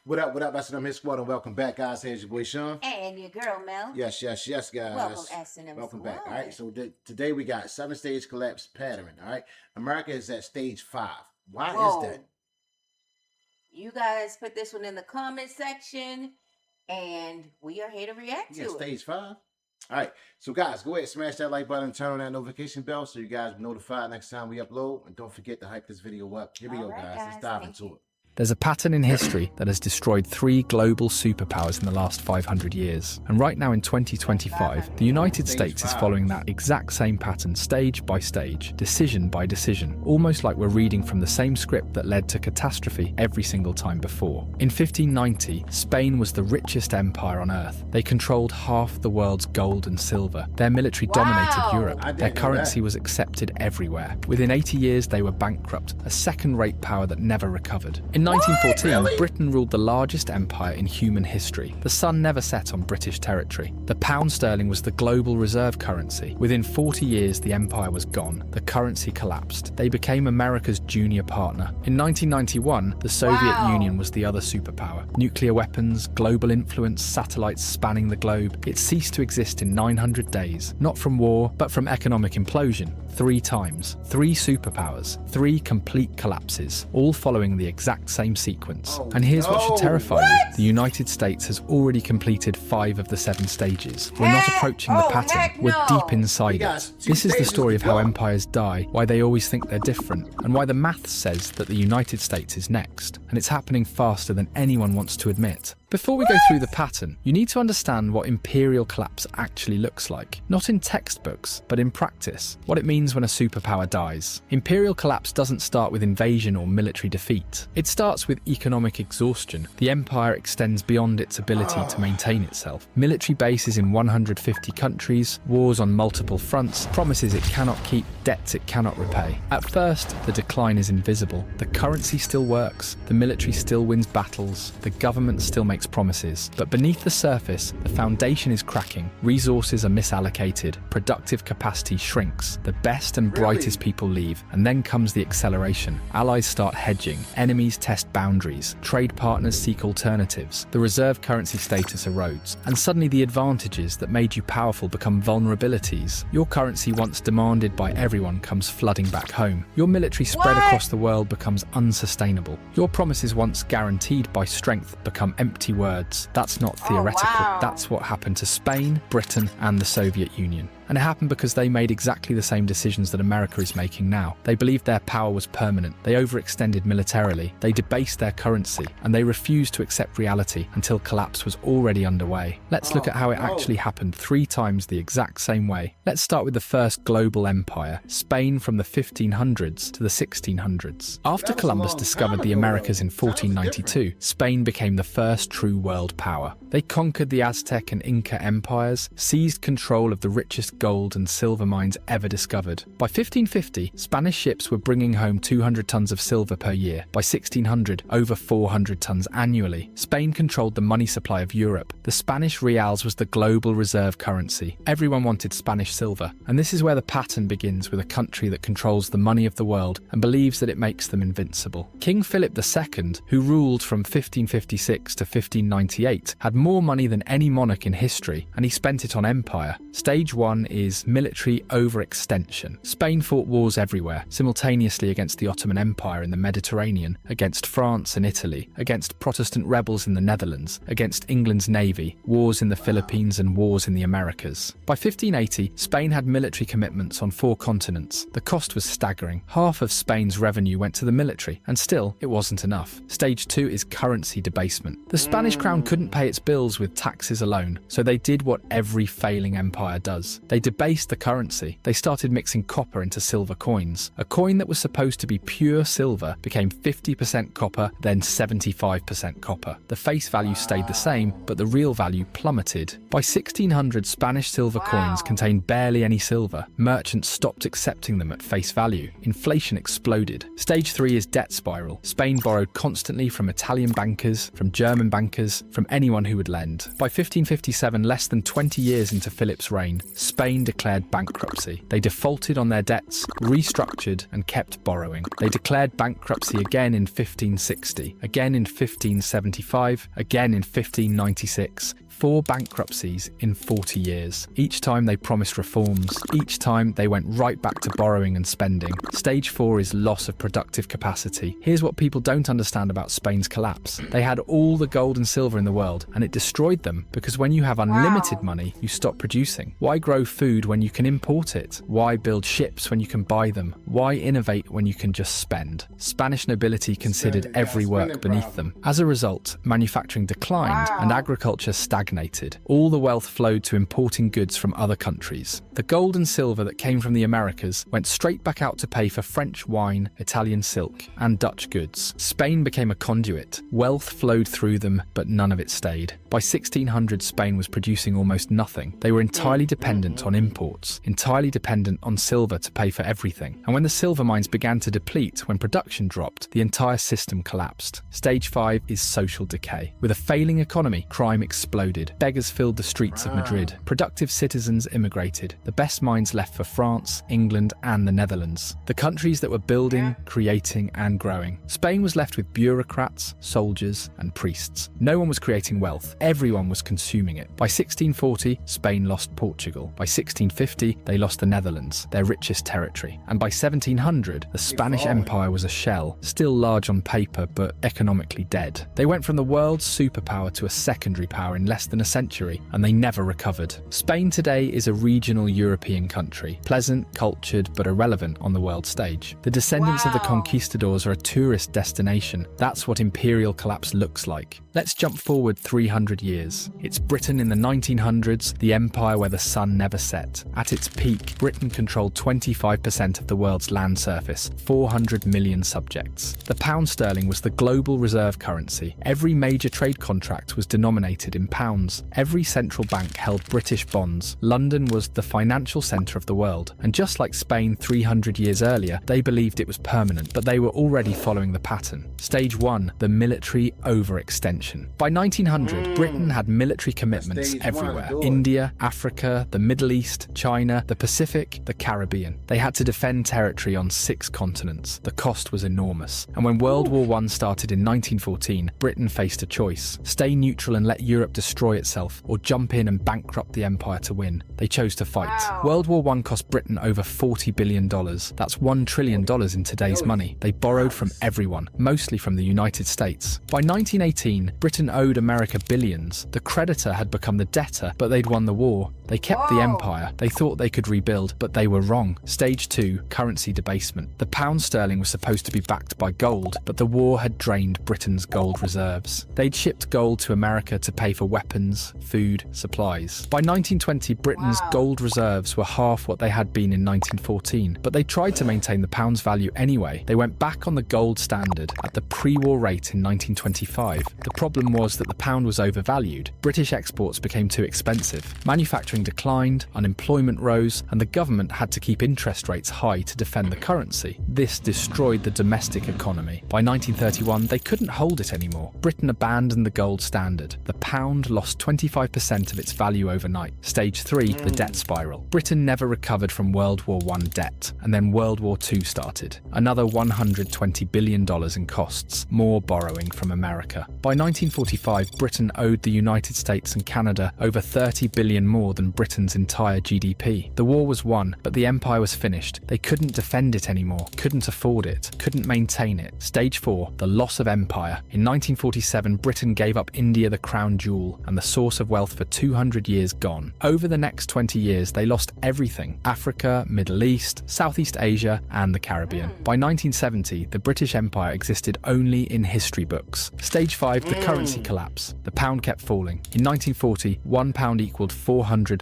What up, S&M Hit Squad, and welcome back, guys. Here's your boy Sean. And your girl, Mel. Yes, guys. Welcome, S&M Welcome Squad. back. All right, so today we got 7-stage collapse pattern, all right? America is at stage 5. Why is that? You guys put this one in the comment section, and we are here to react to it. Stage 5. All right, so guys, go ahead, smash that like button, turn on that notification bell so you guys are notified next time we upload. And don't forget to hype this video up. Here we go, guys. Let's dive into it. There's a pattern in history that has destroyed 3 global superpowers in the last 500 years. And right now in 2025, the United States is following that exact same pattern stage by stage, decision by decision, almost like we're reading from the same script that led to catastrophe every single time before. In 1590, Spain was the richest empire on earth. They controlled half the world's gold and silver. Their military dominated Europe. Their currency was accepted everywhere. Within 80 years, they were bankrupt, a second-rate power that never recovered. In 1914, Britain ruled the largest empire in human history. The sun never set on British territory. The pound sterling was the global reserve currency. Within 40 years, the empire was gone. The currency collapsed. They became America's junior partner. In 1991, the Soviet Union was the other superpower. Nuclear weapons, global influence, satellites spanning the globe. It ceased to exist in 900 days. Not from war, but from economic implosion. 3 times. 3 superpowers. 3 complete collapses, all following the exact same sequence. And here's what should terrify you. The United States has already completed 5 of the 7 stages. We're not approaching the pattern. We're deep inside it. This is the story of how empires die, why they always think they're different, and why the math says that the United States is next. And it's happening faster than anyone wants to admit. Before we go through the pattern, you need to understand what imperial collapse actually looks like. Not in textbooks, but in practice. What it means when a superpower dies. Imperial collapse doesn't start with invasion or military defeat. It starts with economic exhaustion. The empire extends beyond its ability to maintain itself. Military bases in 150 countries, wars on multiple fronts, promises it cannot keep, debts it cannot repay. At first, the decline is invisible. The currency still works, the military still wins battles, the government still makes promises. But beneath the surface, the foundation is cracking, resources are misallocated, productive capacity shrinks, the best and brightest people leave, and then comes the acceleration. Allies start hedging, enemies test boundaries, trade partners seek alternatives, the reserve currency status erodes, and suddenly the advantages that made you powerful become vulnerabilities. Your currency once demanded by everyone comes flooding back home. Your military spread across the world becomes unsustainable. Your promises once guaranteed by strength become empty words. That's not theoretical. That's what happened to Spain, Britain, and the Soviet Union. And it happened because they made exactly the same decisions that America is making now. They believed their power was permanent. They overextended militarily. They debased their currency. And they refused to accept reality until collapse was already underway. Let's look at how it actually happened 3 times the exact same way. Let's start with the first global empire, Spain, from the 1500s to the 1600s. After Columbus discovered the Americas in 1492, Spain became the first true world power. They conquered the Aztec and Inca empires, seized control of the richest gold and silver mines ever discovered. By 1550, Spanish ships were bringing home 200 tons of silver per year. By 1600, over 400 tons annually. Spain controlled the money supply of Europe. The Spanish reals was the global reserve currency. Everyone wanted Spanish silver. And this is where the pattern begins, with a country that controls the money of the world and believes that it makes them invincible. King Philip II, who ruled from 1556 to 1598, had more money than any monarch in history, and he spent it on empire. Stage 1 is military overextension. Spain fought wars everywhere, simultaneously against the Ottoman Empire in the Mediterranean, against France and Italy, against Protestant rebels in the Netherlands, against England's navy, wars in the Philippines and wars in the Americas. By 1580, Spain had military commitments on 4 continents. The cost was staggering. Half of Spain's revenue went to the military, and still, it wasn't enough. Stage 2 is currency debasement. The Spanish crown couldn't pay its bills with taxes alone, so they did what every failing empire does. They debased the currency. They started mixing copper into silver coins. A coin that was supposed to be pure silver became 50% copper, then 75% copper. The face value stayed the same, but the real value plummeted. By 1600, Spanish silver coins contained barely any silver. Merchants stopped accepting them at face value. Inflation exploded. Stage 3 is debt spiral. Spain borrowed constantly from Italian bankers, from German bankers, from anyone who would lend. By 1557, less than 20 years into Philip's reign, Spain Spain declared bankruptcy. They defaulted on their debts, restructured, and kept borrowing. They declared bankruptcy again in 1560, again in 1575, again in 1596. 4 bankruptcies in 40 years. Each time they promised reforms. Each time they went right back to borrowing and spending. Stage 4 is loss of productive capacity. Here's what people don't understand about Spain's collapse. They had all the gold and silver in the world, and it destroyed them because when you have unlimited money, you stop producing. Why grow food when you can import it? Why build ships when you can buy them? Why innovate when you can just spend? Spanish nobility considered every work beneath them. As a result, manufacturing declined and agriculture stagnated. All the wealth flowed to importing goods from other countries. The gold and silver that came from the Americas went straight back out to pay for French wine, Italian silk, and Dutch goods. Spain became a conduit. Wealth flowed through them, but none of it stayed. By 1600, Spain was producing almost nothing. They were entirely dependent on imports, entirely dependent on silver to pay for everything. And when the silver mines began to deplete, when production dropped, the entire system collapsed. Stage 5 is social decay. With a failing economy, crime exploded. Beggars filled the streets of Madrid. Productive citizens immigrated. The best minds left for France, England, and the Netherlands. The countries that were building, creating, and growing. Spain was left with bureaucrats, soldiers, and priests. No one was creating wealth. Everyone was consuming it. By 1640, Spain lost Portugal. By 1650, they lost the Netherlands, their richest territory. And by 1700, the Spanish Empire was a shell, still large on paper, but economically dead. They went from the world's superpower to a secondary power in less than a century, and they never recovered. Spain today is a regional European country, pleasant, cultured, but irrelevant on the world stage. The descendants of the conquistadors are a tourist destination. That's what imperial collapse looks like. Let's jump forward 300 years. It's Britain in the 1900s, the empire where the sun never set. At its peak, Britain controlled 25% of the world's land surface, 400 million subjects. The pound sterling was the global reserve currency. Every major trade contract was denominated in pounds. Every central bank held British bonds. London was the financial centre of the world. And just like Spain 300 years earlier, they believed it was permanent, but they were already following the pattern. Stage 1, the military overextension. By 1900, Britain had military commitments everywhere. India, Africa, the Middle East, China, the Pacific, the Caribbean. They had to defend territory on 6 continents. The cost was enormous. And when World War I started in 1914, Britain faced a choice. Stay neutral and let Europe destroy itself, or jump in and bankrupt the empire to win. They chose to fight. World War I cost Britain over $40 billion. That's $1 trillion in today's money. They borrowed from everyone, mostly from the United States. By 1918, Britain owed America billions. The creditor had become the debtor, but they'd won the war. They kept the empire. They thought they could rebuild, but they were wrong. Stage 2, currency debasement. The pound sterling was supposed to be backed by gold, but the war had drained Britain's gold reserves. They'd shipped gold to America to pay for weapons, food, supplies. By 1920, Britain's gold reserves were half what they had been in 1914, but they tried to maintain the pound's value anyway. They went back on the gold standard at the pre-war rate in 1925. The problem was that the pound was overvalued. British exports became too expensive. Manufacturing declined, unemployment rose, and the government had to keep interest rates high to defend the currency. This destroyed the domestic economy. By 1931, they couldn't hold it anymore. Britain abandoned the gold standard. The pound lost 25% of its value overnight. Stage 3, the debt spiral. Britain never recovered from World War I debt, and then World War II started. Another $120 billion in costs, more borrowing from America. By 1945, Britain owed the United States and Canada over $30 billion more than Britain's entire GDP. The war was won, but the empire was finished. They couldn't defend it anymore, couldn't afford it, couldn't maintain it. Stage 4, the loss of empire. In 1947, Britain gave up India, the crown jewel, and the source of wealth for 200 years gone. Over the next 20 years, they lost everything: Africa, Middle East, Southeast Asia, and the Caribbean. By 1970, the British Empire existed only in history books. Stage 5, the currency collapse. The pound kept falling. In 1940, £1 equaled $403.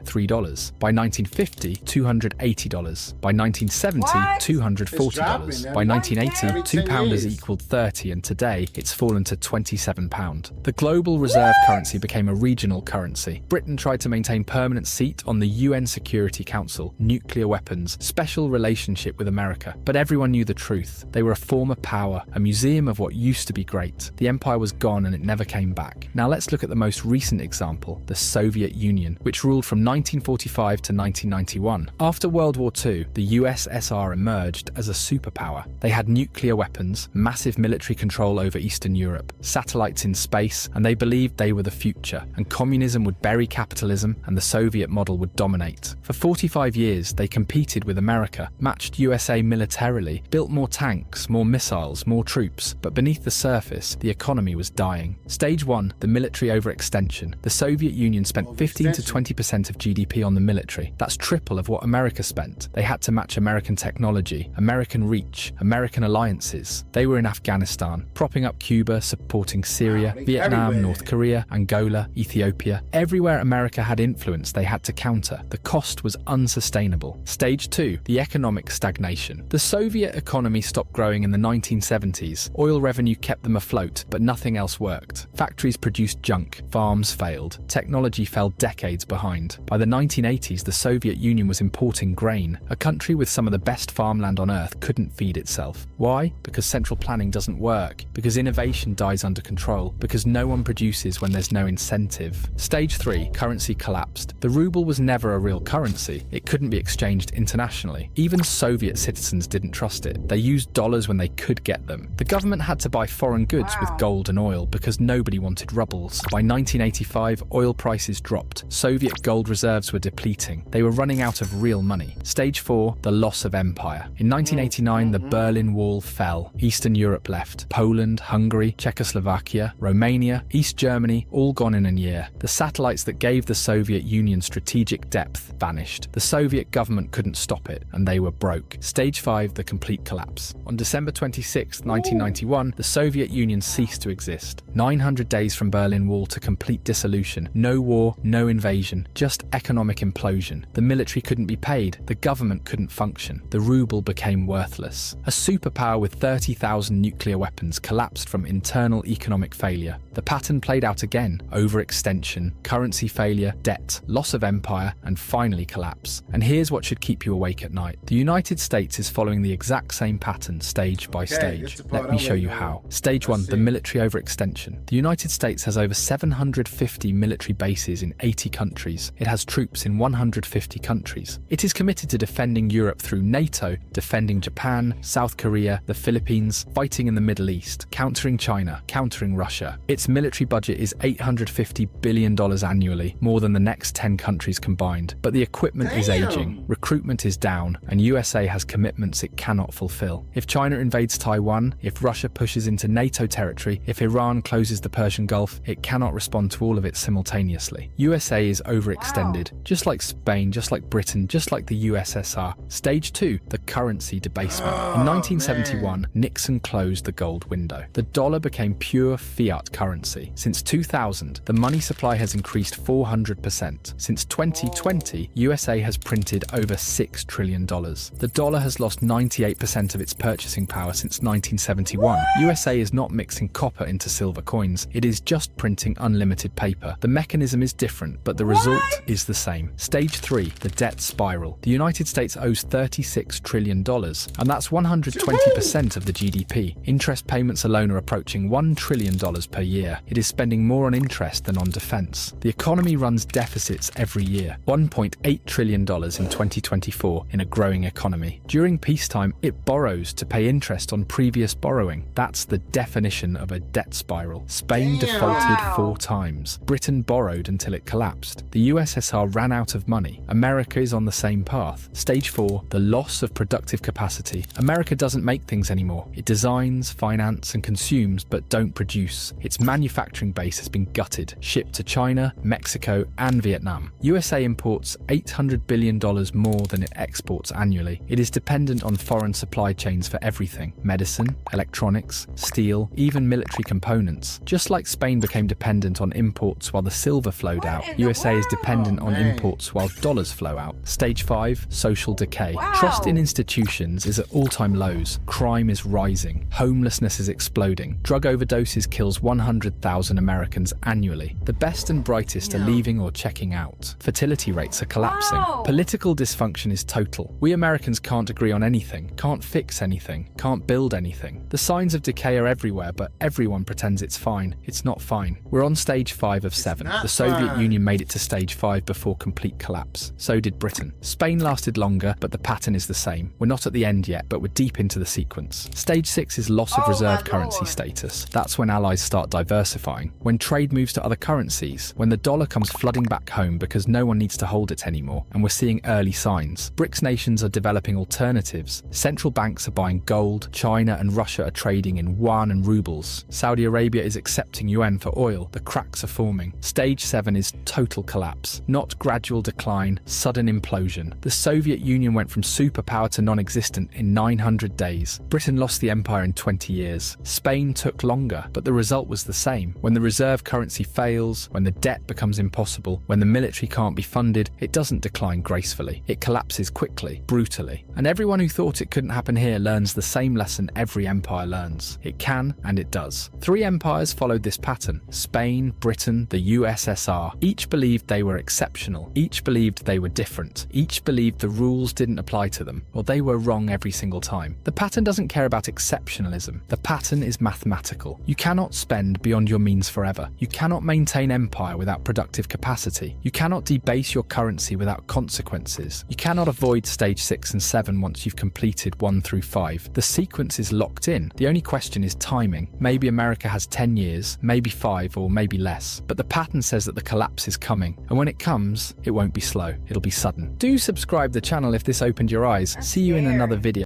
By 1950, $280. By 1970, $240. By 1980, £2 is equaled 30, and today it's fallen to £27. The global reserve currency became a regional currency. Britain tried to maintain permanent seat on the UN Security Council, nuclear weapons, special relationship with America. But everyone knew the truth. They were a former power, a museum of what used to be great. The empire was gone and it never came back. Now let's look at the most recent example, the Soviet Union, which ruled from 1945 1945 to 1991. After World War II, the USSR emerged as a superpower. They had nuclear weapons, massive military control over Eastern Europe, satellites in space, and they believed they were the future, and communism would bury capitalism and the Soviet model would dominate. For 45 years, they competed with America, matched USA militarily, built more tanks, more missiles, more troops, but beneath the surface, the economy was dying. Stage 1, the military overextension. The Soviet Union spent 15 to 20% of GDP on the military. That's triple of what America spent. They had to match American technology, American reach, American alliances. They were in Afghanistan, propping up Cuba, supporting Syria, Vietnam, North Korea, Angola, Ethiopia. Everywhere America had influence, they had to counter. The cost was unsustainable. Stage 2, the economic stagnation. The Soviet economy stopped growing in the 1970s. Oil revenue kept them afloat, but nothing else worked. Factories produced junk, farms failed, technology fell decades behind. By the 1980s, the Soviet Union was importing grain. A country with some of the best farmland on earth couldn't feed itself. Why? Because central planning doesn't work, because innovation dies under control, because no one produces when there's no incentive. Stage 3, currency collapsed. The ruble was never a real currency. It couldn't be exchanged internationally. Even Soviet citizens didn't trust it. They used dollars when they could get them. The government had to buy foreign goods with gold and oil because nobody wanted rubles. By 1985, oil prices dropped. Soviet gold reserves were depleting. They were running out of real money. Stage 4, the loss of empire. In 1989, the Berlin Wall fell. Eastern Europe left. Poland, Hungary, Czechoslovakia, Romania, East Germany, all gone in a year. The satellites that gave the Soviet Union strategic depth vanished. The Soviet government couldn't stop it, and they were broke. Stage 5, the complete collapse. On December 26, 1991, the Soviet Union ceased to exist. 900 days from Berlin Wall to complete dissolution. No war, no invasion, just economic implosion. The military couldn't be paid. The government couldn't function. The ruble became worthless. A superpower with 30,000 nuclear weapons collapsed from internal economic failure. The pattern played out again: overextension, currency failure, debt, loss of empire, and finally collapse. And here's what should keep you awake at night. The United States is following the exact same pattern stage by stage. Let me show you how. Stage 1, the military overextension. The United States has over 750 military bases in 80 countries. It has troops in 150 countries. It is committed to defending Europe through NATO, defending Japan, South Korea, the Philippines, fighting in the Middle East, countering China, countering Russia. Its military budget is $850 billion annually, more than the next 10 countries combined. But the equipment is aging, recruitment is down, and USA has commitments it cannot fulfill. If China invades Taiwan, if Russia pushes into NATO territory, if Iran closes the Persian Gulf, it cannot respond to all of it simultaneously. USA is overextended, just like Spain, just like Britain, just like the USSR. Stage 2, the currency debasement. In 1971, Nixon closed the gold window. The dollar became pure fiat currency. Since 2000, the money supply has increased 400%. Since 2020, USA has printed over $6 trillion. The dollar has lost 98% of its purchasing power since 1971. USA is not mixing copper into silver coins. It is just printing unlimited paper. The mechanism is different, but the result is the same. Stage 3, the debt spiral. The United States owes $36 trillion, and that's 120% of the GDP. Interest payments alone are approaching $1 trillion per year. It is spending more on interest than on defense. The economy runs deficits every year. $1.8 trillion in 2024 in a growing economy. During peacetime, it borrows to pay interest on previous borrowing. That's the definition of a debt spiral. Spain defaulted 4 times. Britain borrowed until it collapsed. The USSR ran out of money. America is on the same path. Stage 4, the loss of productive capacity. America doesn't make things anymore. It designs, finance, and consumes, but don't produce. Its manufacturing base has been gutted, shipped to China, Mexico, and Vietnam. USA imports $800 billion more than it exports annually. It is dependent on foreign supply chains for everything: medicine, electronics, steel, even military components. Just like Spain became dependent on imports while the silver flowed out, USA is dependent on imports while dollars flow out. Stage 5, social decay. Trust in institutions institutions is at all-time lows. Crime is rising. Homelessness is exploding. Drug overdoses kills 100,000 Americans annually. The best and brightest are leaving or checking out. Fertility rates are collapsing. Wow. Political dysfunction is total. We Americans can't agree on anything, can't fix anything, can't build anything. The signs of decay are everywhere, but everyone pretends it's fine. It's not fine. We're on stage 5 of 7. The Soviet Union made it to stage 5 before complete collapse. So did Britain. Spain lasted longer, but the pattern is the same. We're not at the end yet, but we're deep into the sequence. Stage 6 is loss of reserve currency status. That's when allies start diversifying, when trade moves to other currencies, when the dollar comes flooding back home because no one needs to hold it anymore, and we're seeing early signs. BRICS nations are developing alternatives. Central banks are buying gold. China and Russia are trading in yuan and rubles. Saudi Arabia is accepting yuan for oil. The cracks are forming. Stage 7 is total collapse, not gradual decline, sudden implosion. The Soviet Union went from superpower to non-existent in 900 days. Britain lost the empire in 20 years. Spain took longer, but the result was the same. When the reserve currency fails, when the debt becomes impossible, when the military can't be funded, it doesn't decline gracefully. It collapses quickly, brutally. And everyone who thought it couldn't happen here learns the same lesson every empire learns. It can, and it does. 3 empires followed this pattern: Spain, Britain, the USSR. Each believed they were exceptional. Each believed they were different. Each believed the rules didn't apply to them, or they were wrong every single time. The pattern doesn't care about exceptionalism. The pattern is mathematical. You cannot spend beyond your means forever. You cannot maintain empire without productive capacity. You cannot debase your currency without consequences. You cannot avoid stage 6 and 7 once you've completed 1 through 5. The sequence is locked in. The only question is timing. Maybe America has 10 years, maybe 5, or maybe less. But the pattern says that the collapse is coming. And when it comes, it won't be slow. It'll be sudden. Do subscribe to the channel if this opened your eyes. That's See you in scary. another video.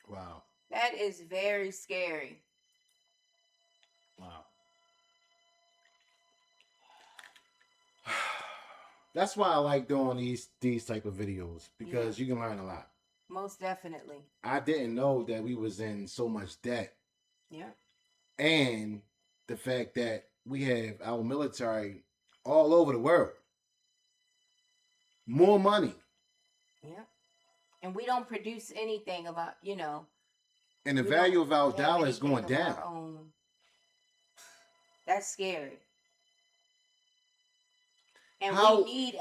Wow. That is very scary. Wow. That's why I like doing these type of videos, because you can learn a lot. Most definitely. I didn't know that we was in so much debt. Yeah. And the fact that we have our military all over the world. More money. Yeah. And we don't produce anything about, And the we value don't of our have dollar is anything going of down. our own. That's scary. And How- we need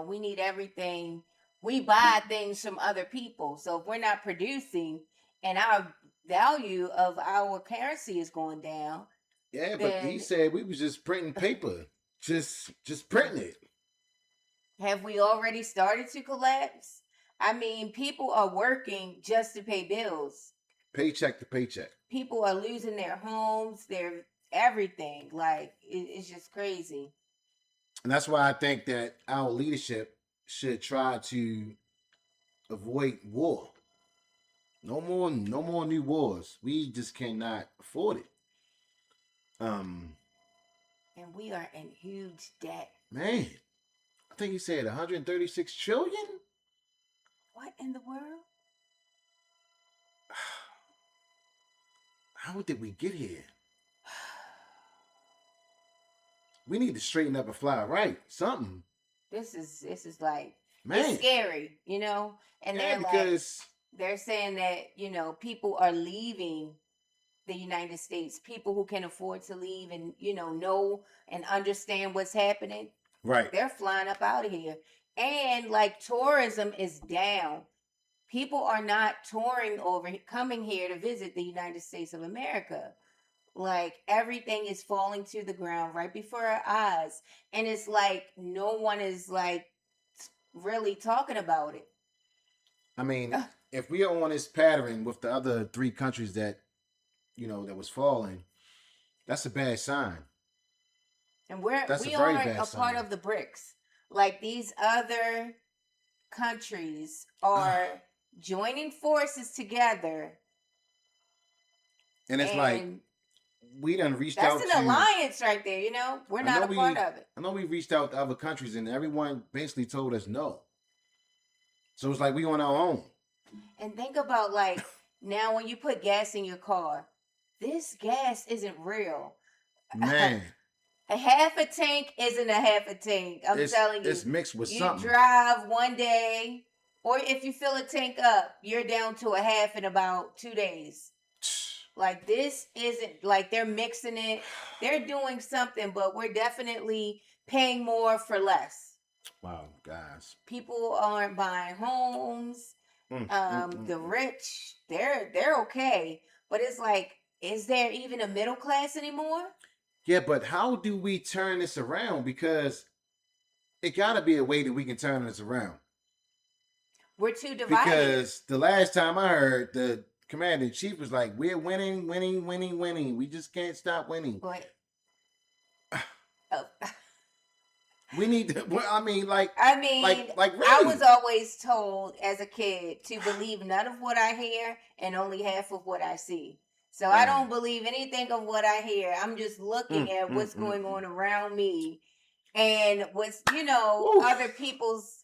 we need everything. We buy things from other people. So if we're not producing and our value of our currency is going down. Yeah, but he said we was just printing paper. just printing it. Have we already started to collapse? I mean, people are working just to pay bills. Paycheck to paycheck. People are losing their homes, their everything. Like, it's just crazy. And that's why I think that our leadership should try to avoid war. No more new wars. We just cannot afford it. And we are in huge debt. Man, I think he said 136 trillion. What in the world? How did we get here? We need to straighten up and fly right. Something. This is like, Man. it's scary, And Yeah, they're because they're saying that, people are leaving the United States, people who can afford to leave and, know and understand what's happening. right. They're flying up out of here. And like tourism is down. People are not coming here to visit the United States of America. Like everything is falling to the ground right before our eyes. And it's like no one is like really talking about it. I mean, if we are on this pattern with the other 3 countries that, that was falling, that's a bad sign. And That's we a very are bad a part sign. of the BRICS. Like these other countries are joining forces together. And it's like we done reached out that's to an alliance right there, We're not a part of it. I know we reached out to other countries and everyone basically told us no. So it's like we on our own. And think about like now when you put gas in your car, this gas isn't real. Man. A half a tank isn't a half a tank. I'm telling you. It's mixed with you something. drive one day Or if you fill a tank up, you're down to a half in about 2 days. Like, this isn't like they're mixing it. They're doing something, but we're definitely paying more for less. Wow, guys. People aren't buying homes. The rich, they're okay. But it's like, is there even a middle class anymore? Yeah, but how do we turn this around? Because it got to be a way that we can turn this around. We're too divided. Because the last time I heard, the commander-in-chief was like, we're winning. We just can't stop winning. But, We need to, really? I was always told as a kid to believe none of what I hear and only half of what I see. So I don't believe anything of what I hear. I'm just looking at what's going on around me and what's, other people's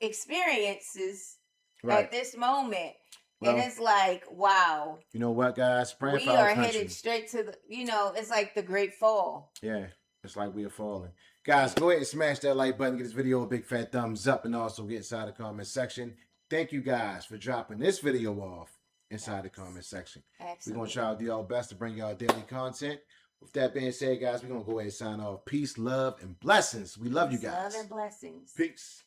experiences at this moment. Well, and it's like, wow. You know what, guys? Praying we are headed straight to the, it's like the great fall. Yeah, it's like we are falling. Guys, go ahead and smash that like button. Give this video a big fat thumbs up and also get inside the comment section. Thank you guys for dropping this video off inside the comment section. Absolutely. We're going to try to do our best to bring y'all daily content. With that being said, guys, we're going to go ahead and sign off. Peace, love, and blessings. We love you guys. Love and blessings. Peace.